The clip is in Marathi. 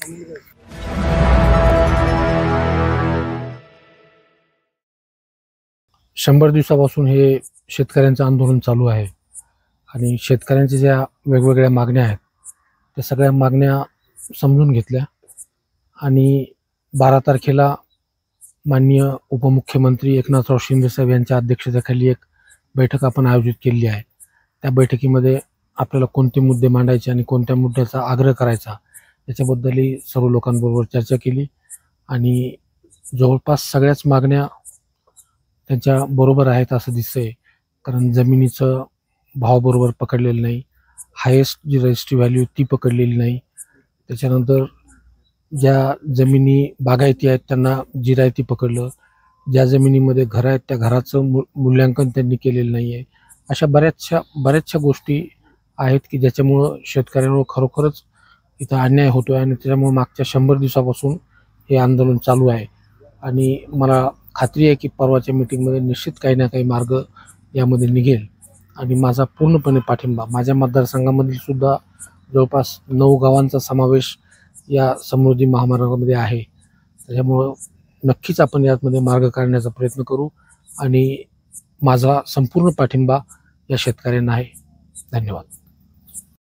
100 दिवसापासून हे शेतकऱ्यांचं आंदोलन चालू आहे आणि शेतकऱ्यांच्या ज्या वेगवेगळ्या मागण्या आहेत त्या सगळ्या मागण्या समजून घेतल्या आणि 12 तारखेला माननीय उपमुख्यमंत्री एकनाथराव शिंदेसाहेब यांच्या अध्यक्षतेखाली एक बैठक आपण आयोजित केली आहे। त्या बैठकीमध्ये आपल्याला कोणते मुद्दे मांडायचे आणि कोणत्या मुद्द्याचा आग्रह करायचा याच्याबद्दलही सर्व लोकांबरोबर चर्चा केली आणि जवळपास सगळ्याच मागण्या त्यांच्या बरोबर आहेत असं दिसतंय। कारण जमिनीचं भाव बरोबर पकडलेलं नाही, हायेस्ट जी रजिस्ट्री व्हॅल्यू ती पकडलेली नाही, त्याच्यानंतर ज्या जमिनी बागायती आहेत त्यांना जिरायती पकडलं, ज्या जमिनीमध्ये घरं आहेत त्या घराचं मूल्यांकन त्यांनी केलेलं नाही आहे। अशा बऱ्याचशा गोष्टी आहेत की ज्याच्यामुळं शेतकऱ्यांवर खरोखरच इथं अन्याय होतो आहे आणि त्याच्यामुळे मागच्या 100 दिवसापासून हे आंदोलन चालू आहे आणि मला खात्री आहे की परवाच्या मीटिंगमध्ये निश्चित काही ना काही मार्ग यामध्ये निघेल आणि माझा पूर्णपणे पाठिंबा माझ्या मतदारसंघामधील सुद्धा जवळपास 9 गावांचा समावेश या समृद्धी महामार्गामध्ये आहे। त्याच्यामुळं नक्कीच आपण यामध्ये मार्ग काढण्याचा प्रयत्न करू आणि माझा संपूर्ण पाठिंबा या शेतकऱ्यांना आहे। धन्यवाद।